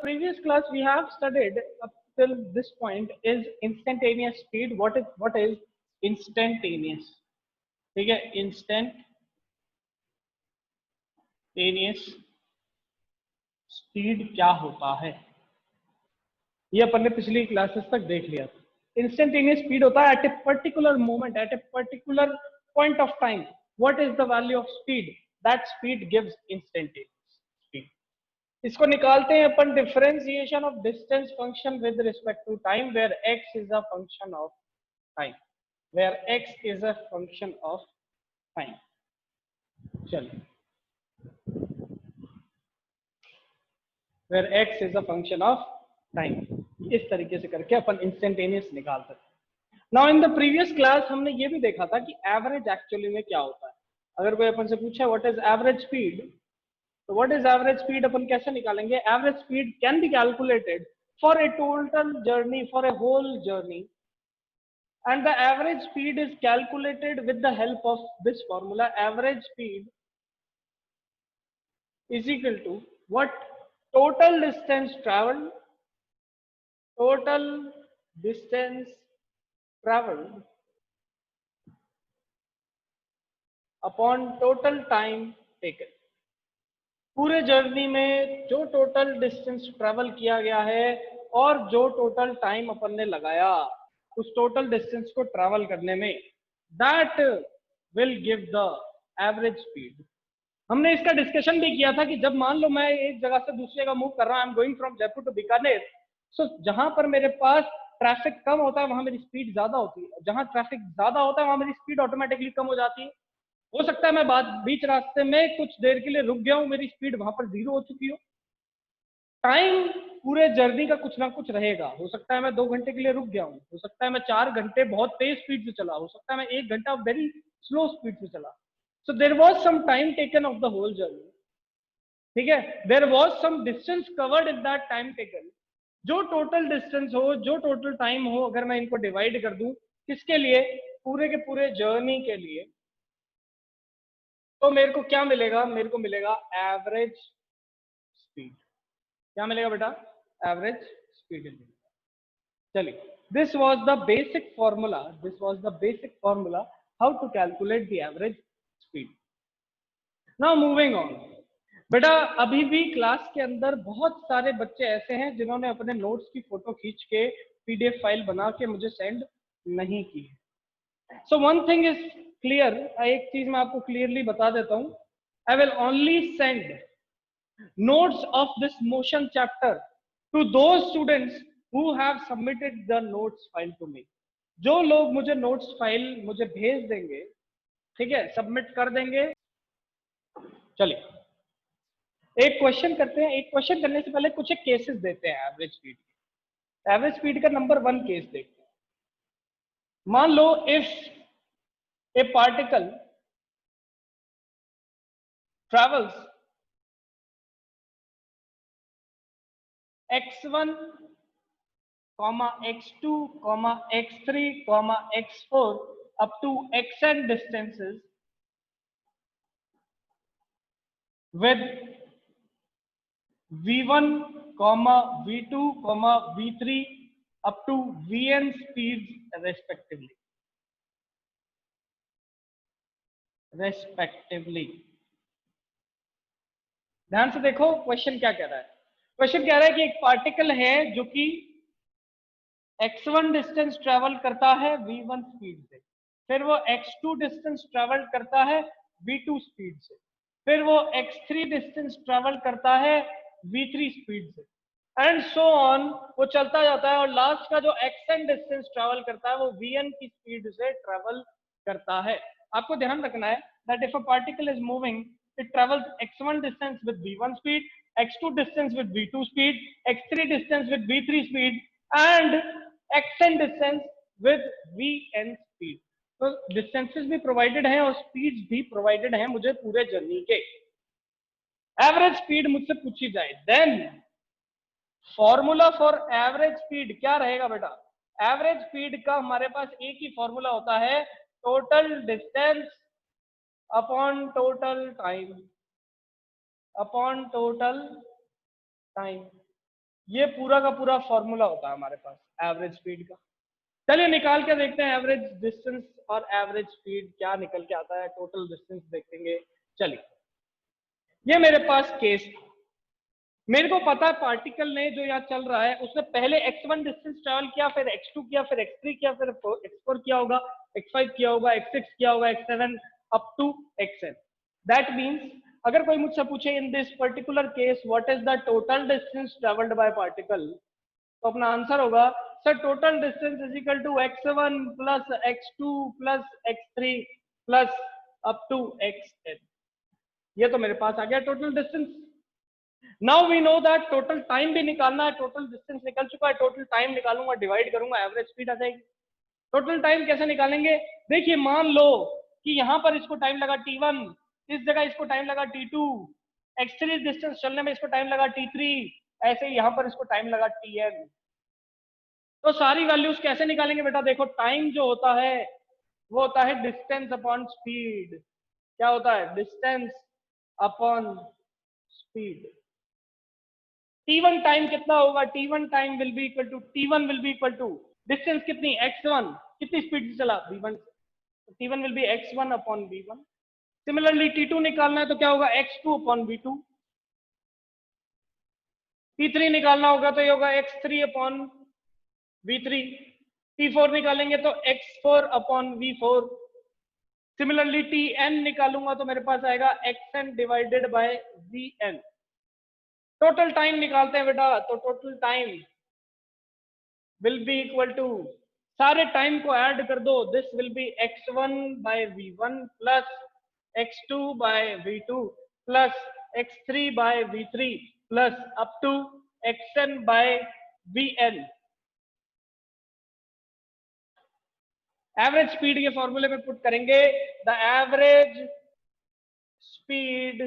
previous class we have studied up till this point is instantaneous speed. What is instantaneous? ठीक है, instantaneous speed क्या होता है ये अपन ने पिछली क्लासेस तक देख लिया था. इंस्टेंटेनियस स्पीड होता है at a particular moment, at a particular point of time. What is the value of speed? That speed gives instantaneous speed. इसको निकालते हैं अपन differentiation of distance function with respect to time where x is a function of time, where x is a function of time. चलिए, where x is a function of time, इस तरीके से करके अपन इंस्टेंटेनियस निकाल सकते हैं. Now in the previous class हमने ये भी देखा था कि एवरेज एक्चुअली में क्या होता है. अगर कोई अपन से पूछे व्हाट इज एवरेज स्पीड, तो व्हाट इज एवरेज स्पीड अपन कैसे निकालेंगे? Average speed can be calculated for a total journey, for a whole journey, and the average speed is calculated with the help of this formula. Average speed is equal to what? Total distance travelled, total distance traveled upon total time taken. पूरे journey में जो total distance travel किया गया है और जो total time अपन ने लगाया उस टोटल डिस्टेंस को ट्रेवल करने में, that will give the average speed. हमने इसका डिस्कशन भी किया था कि जब मान लो मैं एक जगह से दूसरी जगह मूव कर रहा हूं, I am going from Jaipur to Bikaner. So जहां पर मेरे पास ट्रैफिक कम होता है वहां मेरी स्पीड ज्यादा होती है, जहां ट्रैफिक ज्यादा होता है वहां मेरी स्पीड ऑटोमेटिकली कम हो जाती है. हो सकता है मैं बीच रास्ते में कुछ देर के लिए रुक गया हूं, मेरी स्पीड वहां पर 0 हो चुकी हो. टाइम पूरे जर्नी का कुछ ना कुछ रहेगा. हो सकता है मैं 2 घंटे के लिए रुक गया हूं, हो सकता है मैं 4 घंटे बहुत तेज स्पीड से चला, हो सकता है मैं 1 घंटा वेरी स्लो स्पीड से चला. So there was some time taken of the whole journey. ठीक है, there was some distance covered in that time taken. जो टोटल डिस्टेंस हो, जो टोटल टाइम हो, अगर मैं इनको डिवाइड कर दूं किसके लिए? पूरे के पूरे जर्नी के लिए, तो मेरे को क्या मिलेगा? मेरे को मिलेगा एवरेज स्पीड. क्या मिलेगा बेटा? Average speed. चलिए, this was the basic formula, this was the basic formula how to calculate the average speed. Now moving on. बेटा अभी भी क्लास के अंदर बहुत सारे बच्चे ऐसे हैं जिन्होंने अपने नोट्स की फोटो खींच के पीडीएफ फाइल बना के मुझे सेंड नहीं की. So one thing is clear, एक चीज मैं आपको क्लियरली बता देता हूं. I will only send notes of this motion chapter to those students who have submitted the notes file to me. जो लोग मुझे नोट्स फाइल मुझे भेज देंगे, ठीक है, सबमिट कर देंगे. चलिए एक क्वेश्चन करते हैं. एक क्वेश्चन करने से पहले कुछ एक केसेस देते हैं एवरेज स्पीड के. एवरेज स्पीड का नंबर 1 केस देखते हैं. मान लो if a particle travels x1, x2, x3, x4 up to xn distances with v1, v2, v3 up to vn speeds respectively. ध्यान से देखो क्वेश्चन क्या कह रहा है. क्वेश्चन कह रहा है कि एक पार्टिकल है जो कि x1 डिस्टेंस ट्रेवल करता है v1 स्पीड से, फिर वो x2 डिस्टेंस ट्रेवल करता है v2 स्पीड से, फिर वो x3 डिस्टेंस ट्रेवल करता है v3 स्पीड से, एंड सो ऑन. वो चलता जाता है और लास्ट का जो xn डिस्टेंस ट्रेवल करता है वो vn की स्पीड से ट्रेवल करता है. आपको ध्यान रखना है that if a particle is moving, it travels x1 distance with v1 speed, x2 distance with v2 speed, x3 distance with v3 speed, and xn distance with vn speed. तो distances भी provided हैं और speeds भी provided हैं मुझे पूरे journey के. Average speed मुझसे पूछी जाए, then formula for average speed क्या रहेगा बेटा? एवरेज स्पीड का हमारे पास एक ही फॉर्मूला होता है, total distance upon total time, upon total time. ये पूरा का पूरा फॉर्मूला होता है हमारे पास एवरेज स्पीड का। चलिए निकाल के देखते हैं एवरेज डिस्टेंस और एवरेज स्पीड क्या निकल के आता है, टोटल डिस्टेंस देखेंगे। चलिए ये मेरे पास केस था, मेरे को पता है पार्टिकल ने जो यहाँ चल रहा है उसने पहले x1 डिस्टेंस ट्रेवल किया, फिर x2 किया, फिर x3 किया, फिर x4 किया होगा, x5 किया होगा, x6 किया होगा, x7 up to xn। That means अगर कोई मुझसे पूछे in this particular case what is the total distance travelled by particle, तो अपना आंसर होगा sir total distance is equal to x1 plus x2 plus x3 plus up to xn। ये तो मेरे पास आ गया total distance. Now we know that total time भी निकालना है, टोटल डिस्टेंस निकल चुका है, टोटल टाइम निकालूंगा, डिवाइड करूंगा, एवरेज स्पीड आ जाएगी। टोटल टाइम कैसे निकालेंगे, देखिए मान लो कि यहां पर इसको टाइम लगा t1, इस जगह इसको टाइम लगा t2, x3 डिस्टेंस चलने में इसको टाइम लगा t3, ऐसे ही यहां पर इसको टाइम लगा tn। तो सारी वैल्यूज कैसे निकालेंगे बेटा, देखो टाइम जो होता है वो होता है डिस्टेंस अपॉन स्पीड। क्या होता है, distance upon speed. t1 time कितना होगा, t1 time will be equal to t1 will be equal to distance कितनी x1, कितनी स्पीड से चला v1, तो t1 will be x1 upon v1। Similarly t2 निकालना है तो क्या होगा x2 अपॉन v2। t3 निकालना होगा तो ये होगा x3 अपॉन v3। t4 निकालेंगे तो x4 upon v4। Similarly tn निकालूंगा तो मेरे पास आएगा xn divided by vn। Total time निकालते हैं बेटा, तो total time will be equal to, सारे टाइम को ऐड कर दो, this will be x1 by v1 plus x2 by v2 plus x3 by v3 plus up to xn by vn। Average speed के फॉर्मूले में पुट करेंगे, the average speed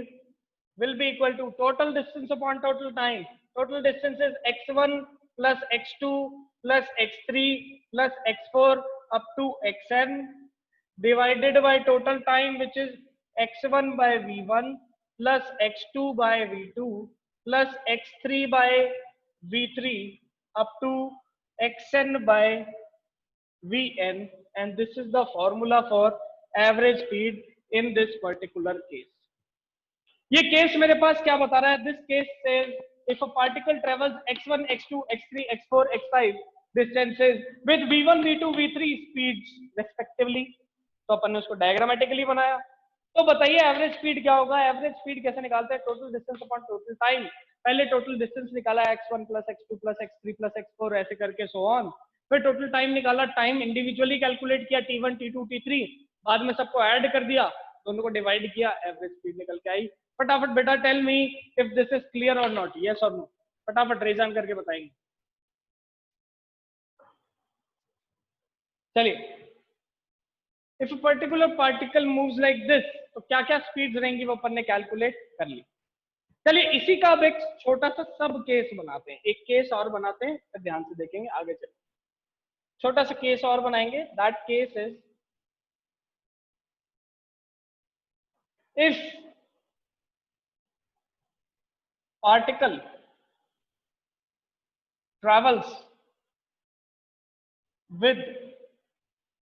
will be equal to total distance upon total time. Total distance is x1 plus x2 plus x3 plus x4 up to xn divided by total time which is x1 by v1 plus x2 by v2 plus x3 by v3 up to xn by vn, and this is the formula for average speed in this particular case. ये case मेरे पास क्या बता रहा है, this case says if a particle travels x1 x2 x3 x4 x5 distances with v1 v2 v3 speeds respectively, तो अपन ने उसको diagrammatically बनाया। तो बताइए एवरेज स्पीड क्या होगा, एवरेज स्पीड कैसे निकालते हैं, total distance upon total time. पहले टोटल डिस्टेंस निकाला x1 plus x2 plus x3 plus x4 ऐसे करके सो ऑन, फिर टोटल टाइम निकाला, टाइम इंडिविजुअली कैलकुलेट किया t1 t2 t3, बाद में सबको ऐड कर दिया, दोनों को डिवाइड किया, एवरेज स्पीड निकल के आई। फटाफट बेटा tell me if this is clear or not, yes or no, फटाफट रेज ऑन करके बताएंगे। चलिए if a particular particle moves like this, तो क्या क्या स्पीड्स रहेंगी वो अपन ने कैलकुलेट कर ली। चलिए इसी का अब एक छोटा सा सब केस बनाते हैं, एक केस और बनाते हैं, फिर ध्यान से देखेंगे आगे चले। छोटा सा केस और बनाएंगे, that case is if particle travels with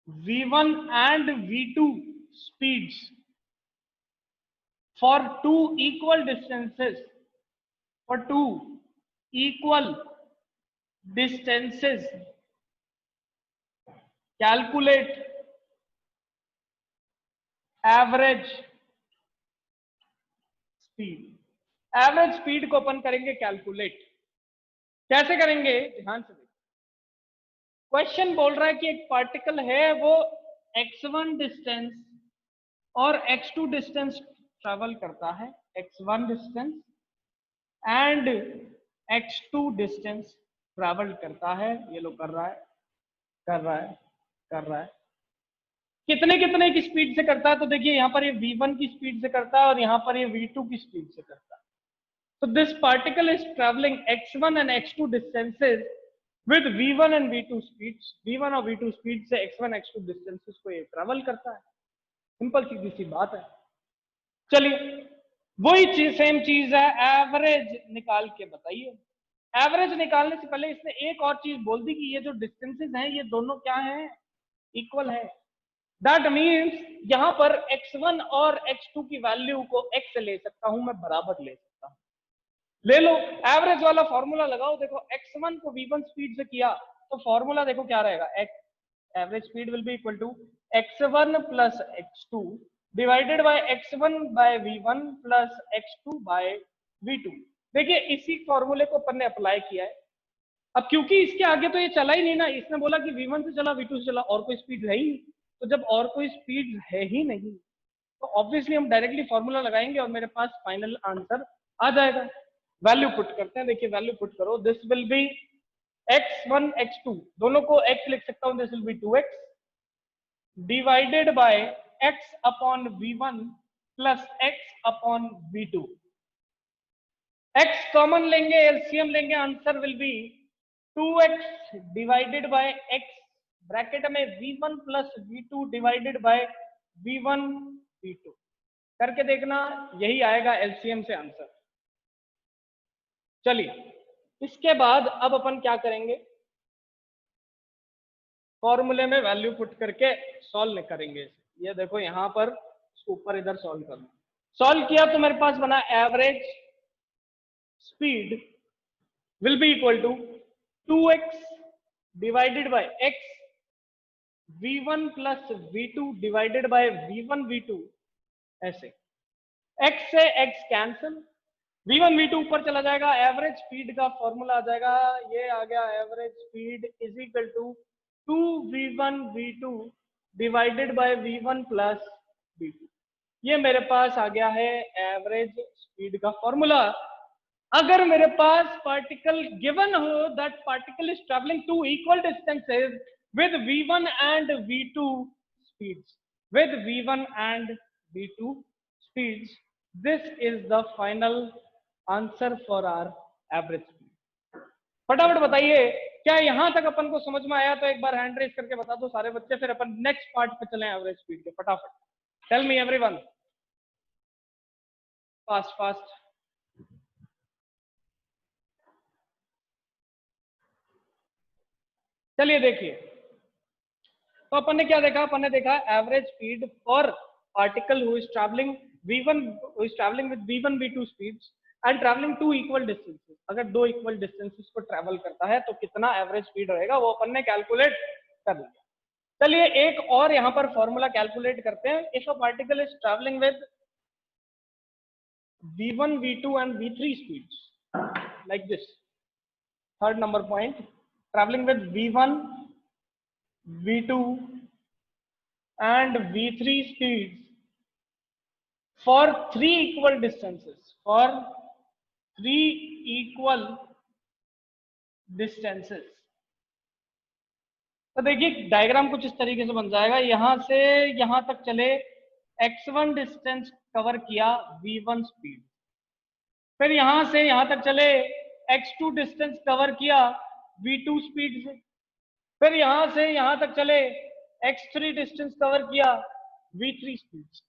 v1 and v2 speeds for two equal distances, for two equal distances, calculate average speed। Average speed को अपन करेंगे कैलकुलेट, कैसे करेंगे ध्यान से देखिए। क्वेश्चन बोल रहा है कि एक पार्टिकल है वो x1 डिस्टेंस और x2 डिस्टेंस ट्रेवल करता है, x1 distance and x2 distance travel करता है, ये लोग कर रहा है कर रहा है कर रहा है, कितने कितने की स्पीड से करता है, तो देखिए यहाँ पर ये v1 की स्पीड से करता है और यहाँ पर ये v2 की स्पीड से करता है। So this particle is traveling x1 and x2 distances with v1 and v2 speeds, v1 और v2 स्पीड से x1 x2 distances को ये ट्रेवल करता है, सिंपल सीधी सी बात है। चलिए वही चीज सेम चीज है, एवरेज निकाल के बताइए। एवरेज निकालने से पहले इसने एक और चीज बोल दी कि ये जो डिस्टेंसेस हैं ये दोनों क्या हैं, इक्वल है। दैट मीन्स यहां पर x1 और x2 की वैल्यू को x से ले सकता हूं, मैं बराबर ले सकता हूं। ले लो एवरेज वाला फॉर्मूला लगाओ, देखो x1 को v1 स्पीड से किया तो फॉर्मूला देखो क्या रहेगा, average speed will be equal to x1 plus x2 divided by x1 by v1 plus x2 by v2। देखिए इसी फॉर्मूले को अपन ने अप्लाई किया है। अब क्योंकि इसके आगे तो ये चला ही नहीं ना, इसने बोला कि v1 से चला v2 से चला, और कोई स्पीड है ही नहीं। तो जब और कोई स्पीड है ही नहीं तो ऑब्वियसली हम डायरेक्टली फॉर्मूला लगाएंगे और मेरे पास फाइनल आंसर आ जाएगा। वैल्यू पुट करते हैं, देखिए वैल्यू पुट करो, this will be x1 x2 दोनों को x लिख सकता हूं, this will be 2x divided by x upon v1 plus x upon v2। x common लेंगे, एलसीएम लेंगे, answer will be 2x divided by x bracket में v1 plus v2 divided by v1 v2 करके देखना, यही आएगा LCM से answer. चलिए इसके बाद अब अपन क्या करेंगे, फॉर्मूले में वैल्यू पुट करके सॉल्व करेंगे। ये देखो यहां पर ऊपर इधर सॉल्व करना, सॉल्व किया तो मेरे पास बना average speed will be equal to 2x divided by x v1 plus v2 divided by v1 v2। ऐसे x से x कैंसिल, v1 v2 ऊपर चला जाएगा, एवरेज स्पीड का फॉर्मूला आ जाएगा, ये आ गया average speed is equal to 2v1 v2 divided by v1 plus v2। ये मेरे पास आ गया है एवरेज स्पीड का फॉर्मूला। अगर मेरे पास पार्टिकल गिवन हो that particle is travelling two equal distances with v1 and v2 speeds, with v1 and v2 speeds, this is the final answer for our average speed। फटाफट बताइए क्या यहां तक अपन को समझ में आया? तो एक बार हैंड रेज करके बता दो सारे बच्चे, फिर अपन नेक्स्ट पार्ट पे चलें एवरेज स्पीड के। फटाफट tell me everyone, fast fast. चलिए देखिए, तो अपन ने क्या देखा, अपन ने देखा average speed for particle who is travelling v1 who is travelling with v1 v2 speeds and travelling two equal distances. अगर दो इक्वल डिस्टेंसेस को ट्रैवल करता है तो कितना एवरेज स्पीड रहेगा वो अपन ने कैलकुलेट कर लिया। चलिए एक और यहां पर फॉर्मूला कैलकुलेट करते हैं। If a particle is travelling with v1 v2 and v3 speeds like this, third number point, traveling with v1 v2 and v3 speeds for three equal distances, for three equal distances। तो देखिए diagram कुछ इस तरीके से बन जाएगा, यहां से यहां तक चले x1 डिस्टेंस कवर किया v1 स्पीड, फिर यहां से यहां तक चले x2 डिस्टेंस कवर किया v2 स्पीड से, फिर यहां से यहां तक चले x3 डिस्टेंस कवर किया v3 स्पीड से।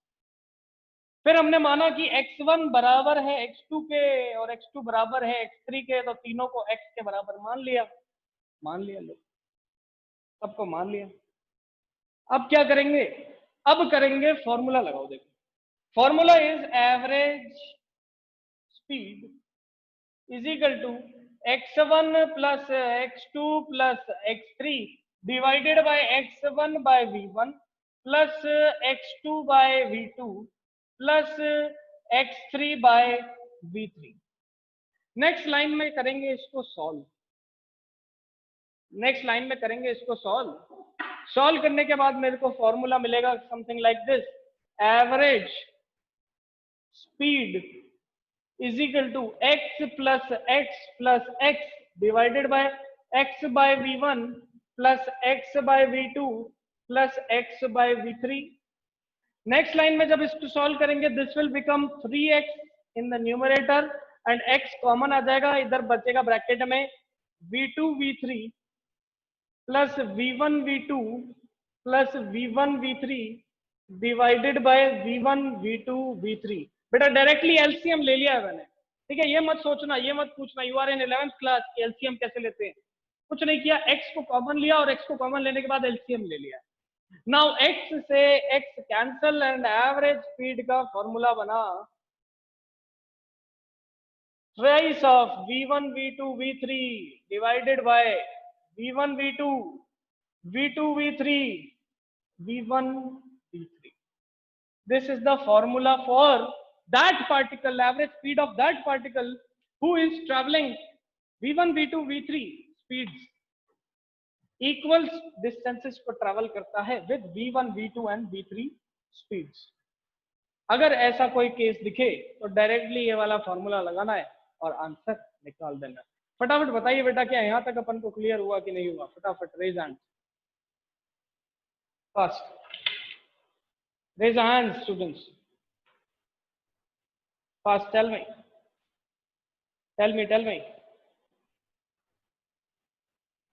फिर हमने माना कि x1 बराबर है x2 के और x2 बराबर है x3 के, तो तीनों को x के बराबर मान लिया लो, सबको मान लिया। अब क्या करेंगे, अब करेंगे फॉर्मूला लगाओ। देखो formula is average speed is equal to x1 plus x2 plus x3 divided by x1 by v1 plus x2 by v2 plus x3 by v3। Next line में करेंगे इसको सॉल्व, नेक्स्ट लाइन में करेंगे इसको solve करने के बाद मेरे को फॉर्मूला मिलेगा something like this, average speed is equal to x plus x divided by x by v1 plus x by v2 plus x by v3। Next line में जब इसको सॉल्व करेंगे this will become 3x in the numerator and x common आ जाएगा, इधर बचेगा bracket में v2 v3 plus v1 v2 plus v1 v3 divided by v1 v2 v3। बेटा डायरेक्टली एलसीएम ले लिया है मैंने, ठीक है, ये मत सोचना, ये मत पूछना you are in 11th class LCM कैसे लेते हैं, कुछ नहीं किया, x को कॉमन लिया और x को कॉमन लेने के बाद एलसीएम ले लिया। नाउ x से x cancel and average speed का फॉर्मूला बना trace of v1 v2 v3 divided by v1 v2 v2 v3 v1 v3. This is the formula for that particle, average speed of that particle who is traveling v1 v2 v3 speeds equals distances को travel करता है with v1 v2 and v3 speeds. अगर ऐसा कोई case दिखे तो directly ये वाला फॉर्मूला लगाना है और आंसर निकाल देना है। फटाफट बताइए बेटा, क्या यहां तक अपन को क्लियर हुआ कि नहीं हुआ? फटाफट raise hand, fast raise hand students, fast, tell me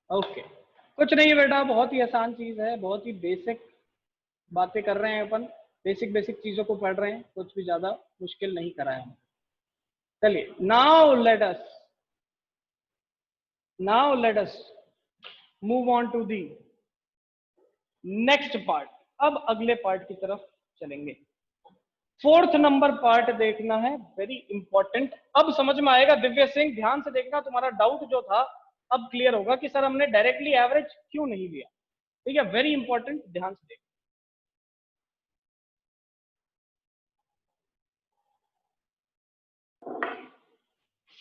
okay. कुछ नहीं है बेटा, बहुत ही आसान चीज है, बहुत ही बेसिक बातें कर रहे हैं अपन, बेसिक चीजों को पढ़ रहे हैं, कुछ भी ज्यादा मुश्किल नहीं करा है। चलिए now let us move on to the next part. अब अगले पार्ट की तरफ चलेंगे। 4th नंबर पार्ट देखना है, वेरी इंपॉर्टेंट। अब समझ में आएगा दिव्य सिंह, ध्यान से देखना, तुम्हारा डाउट जो था अब क्लियर होगा कि सर हमने डायरेक्टली एवरेज क्यों नहीं लिया। ठीक है, वेरी इंपॉर्टेंट, ध्यान से देखना।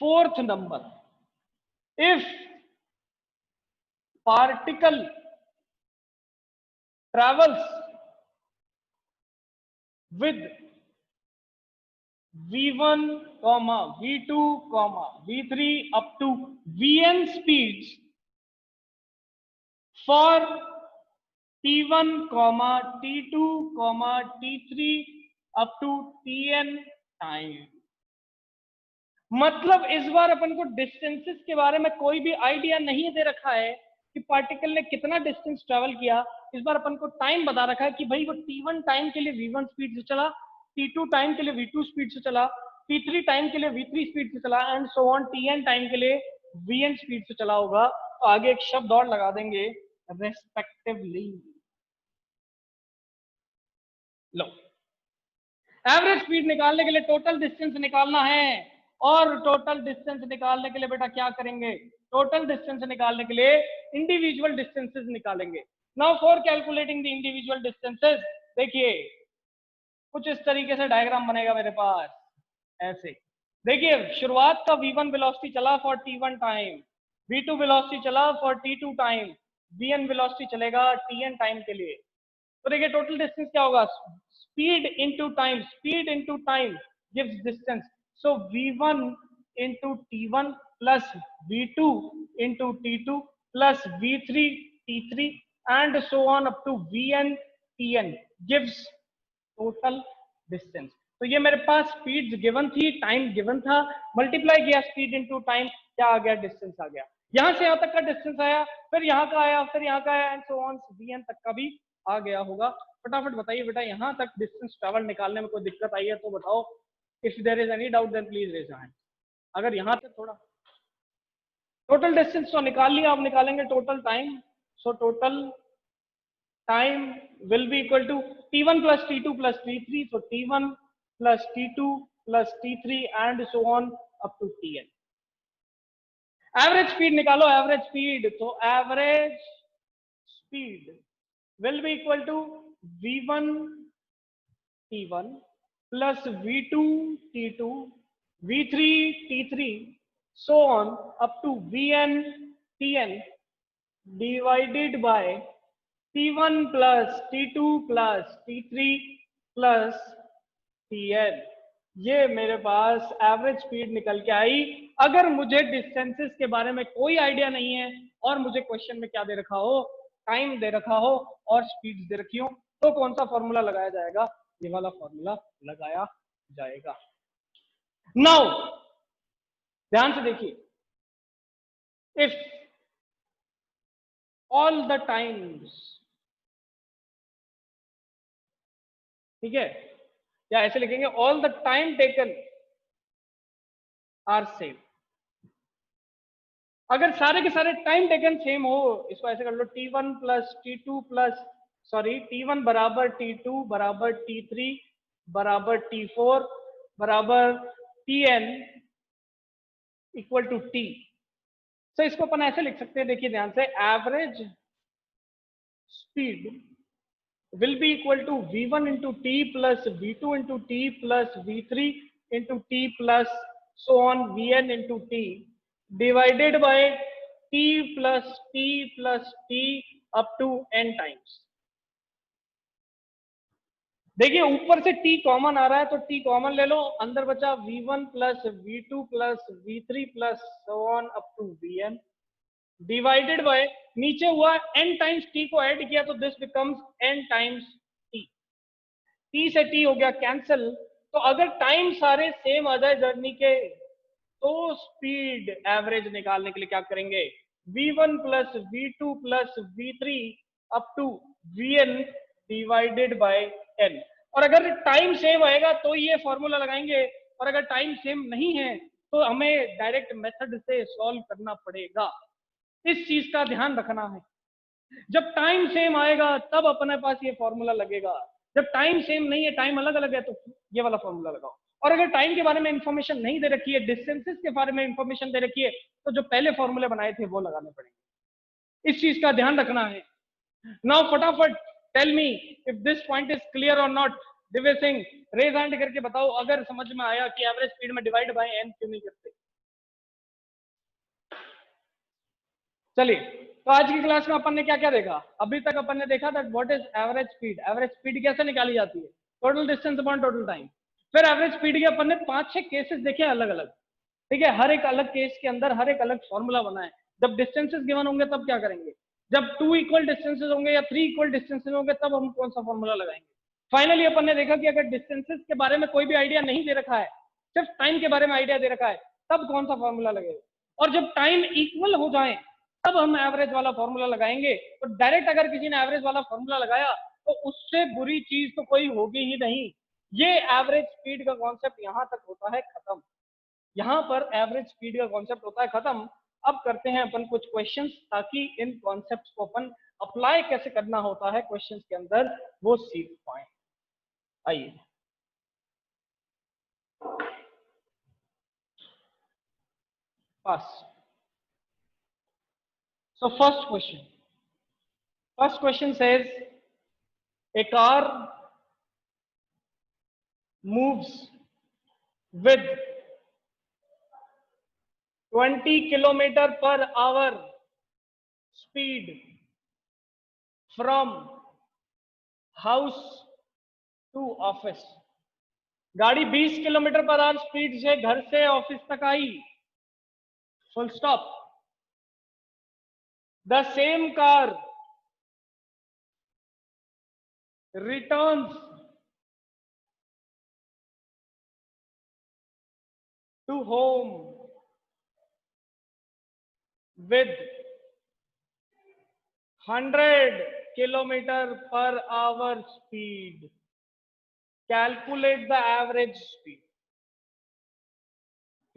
4th number, if particle travels with v1, v2, v3 up to vn speeds for t1, t2, t3 up to tn time. मतलब इस बार अपन को डिस्टेंसेस के बारे में कोई भी आइडिया नहीं दे रखा है कि पार्टिकल ने कितना डिस्टेंस ट्रेवल किया। इस बार अपन को टाइम बता रखा है कि भाई वो t1 टाइम के लिए v1 स्पीड से चला, t2 टाइम के लिए v2 स्पीड से चला, t3 टाइम के लिए v3 स्पीड से चला and so on tn time के लिए vn स्पीड से चला होगा। तो आगे एक शब्द और लगा देंगे, रेस्पेक्टिवली। लो, एवरेज स्पीड निकालने के लिए टोटल डिस्टेंस निकालना है, और टोटल डिस्टेंस निकालने के लिए बेटा क्या करेंगे? टोटल डिस्टेंस निकालने के लिए इंडिविजुअल डिस्टेंसेस निकालेंगे। Now for calculating the individual distances, देखिए कुछ इस तरीके से डायग्राम बनेगा मेरे पास, ऐसे देखिए। शुरुआत का v1 वेलोसिटी चला for t1 time, v2 velocity चला for t2 time, vn velocity चलेगा tn टाइम के लिए। तो देखिए टोटल डिस्टेंस क्या होगा? Speed into time gives distance. So v1 into t1 plus v2 into t2 plus v3 t3 and so on up to vn tn gives total distance। तो ये मेरे पास स्पीड गिवन थी, टाइम गिवन था, multiply किया speed into time, क्या आ गया? Distance आ गया। यहां से यहां तक का डिस्टेंस आया, फिर यहाँ का आया, फिर यहाँ का आया एंड सो ऑन vn तक का भी आ गया होगा। फटाफट बताइए बेटा, यहाँ तक डिस्टेंस ट्रेवल निकालने में कोई दिक्कत आई है तो बताओ। If there is any doubt then please raise hand. अगर यहाँ तक थोड़ा, टोटल डिस्टेंस तो निकाल लिया, अब निकालेंगे total time. So total time will be equal to t1 plus t2 plus t3, so t1 plus t2 plus t3 and so on up to tn। Average speed निकालो, एवरेज स्पीड, तो average speed will be equal to v1 t1 plus v2 t2 v3 t3 so on up to vn tn divided by t1 plus t2 plus t3 plus tn। ये मेरे पास average speed निकल के आई। अगर मुझे distances के बारे में कोई आइडिया नहीं है और मुझे क्वेश्चन में क्या दे रखा हो, टाइम दे रखा हो और स्पीड दे रखी हो, तो कौन सा फॉर्मूला लगाया जाएगा? ये वाला फॉर्मूला लगाया जाएगा। नाउ ध्यान से देखिए, इफ ऑल द टाइम्स, ठीक है, या ऐसे लिखेंगे all the time taken are same. अगर सारे के सारे टाइम टेकन सेम हो, इसको ऐसे कर लो, T1 plus T2 plus T1 बराबर T2 बराबर T3 बराबर T4 बराबर Tn इक्वल टू T। तो इसको अपन ऐसे लिख सकते हैं, देखिए ध्यान से, average speed will be equal to V1 into T plus V2 into T plus V3 into T plus so on Vn into T divided by T plus T plus T up to n times। देखिए ऊपर से T common आ रहा है तो T common ले लो, अंदर बचा V1 plus V2 plus V3 plus so on up to Vn divided bye, नीचे हुआ n टाइम्स t को ऐड किया तो this becomes n times t। t से t हो गया कैंसिल। तो अगर टाइम सारे सेम आ जाए जर्नी के, तो स्पीड एवरेज निकालने के लिए क्या करेंगे, v1 plus v2 plus v3 up to vn divided by n। और अगर टाइम सेम आएगा तो ये फॉर्मूला लगाएंगे, और अगर टाइम सेम नहीं है तो हमें डायरेक्ट मेथड से सॉल्व करना पड़ेगा। इस चीज का ध्यान रखना है। जब टाइम सेम आएगा तब अपने पास ये फॉर्मूला लगेगा, जब टाइम सेम नहीं है, टाइम अलग अलग है, तो ये वाला फॉर्मूला लगाओ। और अगर टाइम के बारे में इंफॉर्मेशन नहीं दे रखी है, डिस्टेंसेस के बारे में इंफॉर्मेशन दे रखी है, तो जो पहले फॉर्मूले बनाए थे वो लगाने पड़ेंगे। इस चीज का ध्यान रखना है। नाउ फटाफट tell me if this point is clear or not. Divya Singh raise hand करके बताओ अगर समझ में आया कि एवरेज स्पीड में डिवाइड बाय एन क्यों नहीं करते। चलिए, तो आज की क्लास में अपन ने क्या क्या देखा। अभी तक अपन ने देखा that what is average speed. Average speed कैसे निकाली जाती है, total distance upon total time. फिर एवरेज स्पीड के अपन ने 5-6 केसेस देखे अलग अलग, ठीक है। हर एक अलग केस के अंदर हर एक अलग फॉर्मूला बना है। जब डिस्टेंसेस गिवन होंगे तब क्या करेंगे, जब 2 इक्वल डिस्टेंसेस होंगे या 3 इक्वल डिस्टेंसेस होंगे तब हम कौन सा फॉर्मूला लगाएंगे। फाइनली अपन ने देखा कि अगर डिस्टेंसेस के बारे में कोई भी आइडिया नहीं दे रखा है, सिर्फ टाइम के बारे में आइडिया दे रखा है, तब कौन सा फॉर्मूला लगेगा। और जब टाइम इक्वल हो जाए तब हम एवरेज वाला फॉर्मूला लगाएंगे। तो डायरेक्ट अगर किसी ने एवरेज वाला फॉर्मूला लगाया तो उससे बुरी चीज तो कोई होगी ही नहीं। ये एवरेज स्पीड का कॉन्सेप्ट यहां तक होता है खत्म। यहां पर एवरेज स्पीड का कॉन्सेप्ट होता है खत्म। अब करते हैं अपन कुछ क्वेश्चंस, ताकि इन कॉन्सेप्ट्स को अपन अप्लाई कैसे करना होता है क्वेश्चंस के अंदर वो सीख पाए। आइए, पास। So first question says a car moves with 20 kilometer per hour speed from house to office। गाड़ी 20 किलोमीटर पर आवर स्पीड से घर से ऑफिस तक आई, full stop. The same car returns to home with 100 kilometer per hour speed। Calculate the average speed।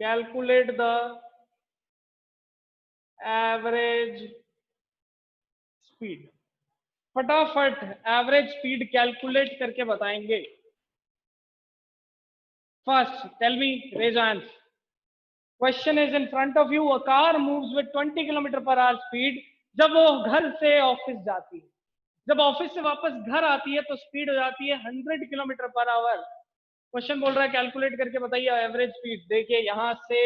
Calculate the average speed। फटाफट average speed calculate करके बताएंगे। First tell me, raise hands. Question is in front of you. A car moves with 20 kilometre per hour speed. जब वो घर से office जाती है, जब ऑफिस से वापस घर आती है तो स्पीड हो जाती है 100 किलोमीटर पर आवर। क्वेश्चन बोल रहा है कैलकुलेट करके बताइए एवरेज स्पीड। देखिए यहां से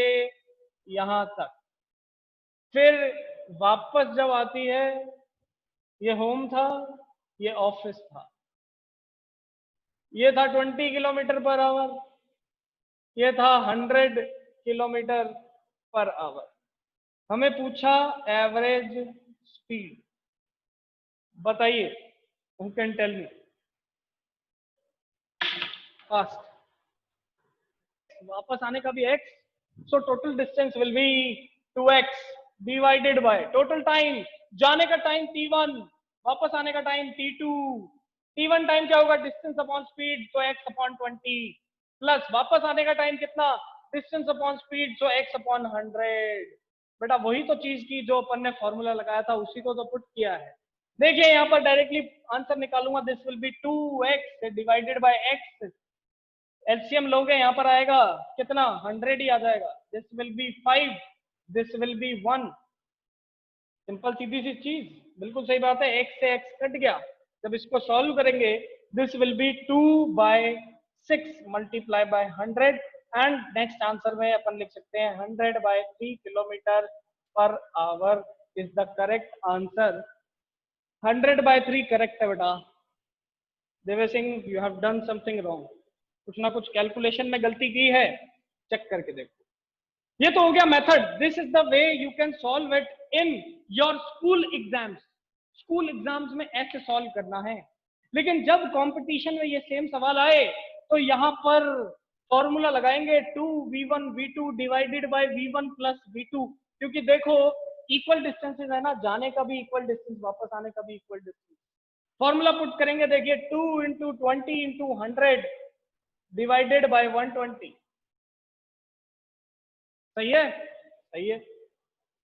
यहां तक, फिर वापस जब आती है, ये होम था, ये ऑफिस था, ये था 20 किलोमीटर पर आवर, ये था 100 किलोमीटर पर आवर। हमें पूछा एवरेज स्पीड, बताइए, who can tell me fast. वापस आने का भी x, so total distance will be 2x divided by total time. जाने का टाइम t1, वापस आने का टाइम t2। t1 टाइम क्या होगा, डिस्टेंस अपॉन स्पीड, तो x अपॉन 20, प्लस वापस आने का टाइम कितना, डिस्टेंस अपॉन स्पीड, सो x अपॉन 100। बेटा वही तो चीज की जो अपन ने फॉर्मूला लगाया था, उसी को तो पुट किया है। देखिए यहाँ पर डायरेक्टली आंसर निकालूंगा, this will be 2x divided by x। LCM लोगे यहाँ पर आएगा कितना, 100 ही आ जाएगा। This will be 5, this will be 1। Simple सीधी सी चीज, बिल्कुल सही बात है। x से x कट गया, जब इसको सॉल्व करेंगे this will B 2/6 multiply by 100 and next answer में अपन लिख सकते हैं 100/3 kilometre per hour is the correct answer. 100/3 correct है बेटा। Devesh Singh, you have done something wrong, कुछ ना कुछ कैलकुलेशन में गलती की है, चेक करके देखो। ये तो हो गया method. This is the way you can solve it in your school exams. School exams में ऐसे सॉल्व करना है। लेकिन जब कंपटीशन में ये सेम सवाल आए तो यहाँ पर फॉर्मूला लगाएंगे 2v1 v2 divided by v1 plus v2, क्योंकि देखो इक्वल डिस्टेंसेस है ना, जाने का भी इक्वल डिस्टेंस, वापस आने का भी इक्वल डिस्टेंस। फॉर्मूला पुट करेंगे, देखिए 2 इंटू 20 इंटू 100 डिवाइडेड बाय 120। सही है, सही है।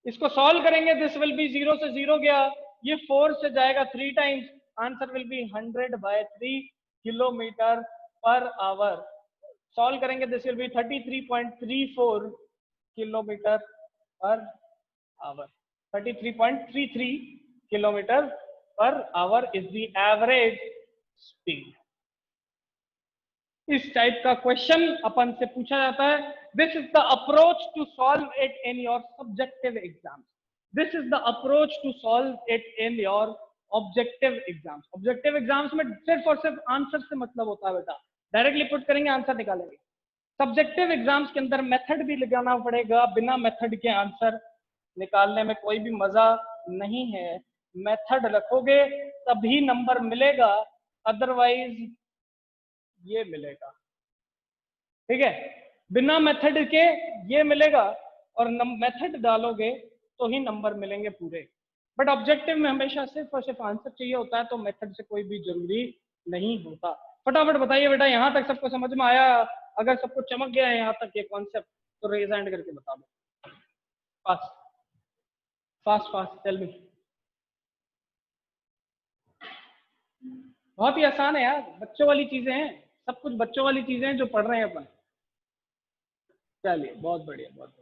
इसको सॉल्व करेंगे, दिस विल बी 0 से 0 गया, ये 4 से जाएगा 3 times, answer will be 100/3 kilometre per hour. Solve करेंगे, this will be 33.34 kilometre per hour. 33.33 kilometre per hour is the average speed. इस टाइप का क्वेश्चन अपन से पूछा जाता है। This is the approach to solve it in your subjective exams. This is the approach to solve it in your objective exams. Objective exams में सिर्फ और सिर्फ आंसर से मतलब होता है बेटा, डायरेक्टली पुट करेंगे आंसर निकालेंगे। सब्जेक्टिव एग्जाम्स के अंदर मेथड भी लगाना पड़ेगा, बिना मेथड के आंसर निकालने में कोई भी मजा नहीं है। मेथड रखोगे तभी नंबर मिलेगा, अदरवाइज ये मिलेगा। ठीक है, बिना मेथड के ये मिलेगा और मेथड डालोगे तो ही नंबर मिलेंगे पूरे। बट ऑब्जेक्टिव में हमेशा सिर्फ और सिर्फ आंसर चाहिए होता है, तो मेथड से कोई भी जरूरी नहीं होता। फटाफट बताइए बेटा, यहाँ तक सबको समझ में आया? अगर सबको चमक गया है यहाँ तक ये कॉन्सेप्ट तो रेज हैंड करके बता दो। Fast fast fast, tell me. बहुत ही आसान है यार, बच्चों वाली चीजें हैं, सब कुछ बच्चों वाली चीजें हैं जो पढ़ रहे हैं अपन। चलिए बहुत बढ़िया, बहुत बढ़िया।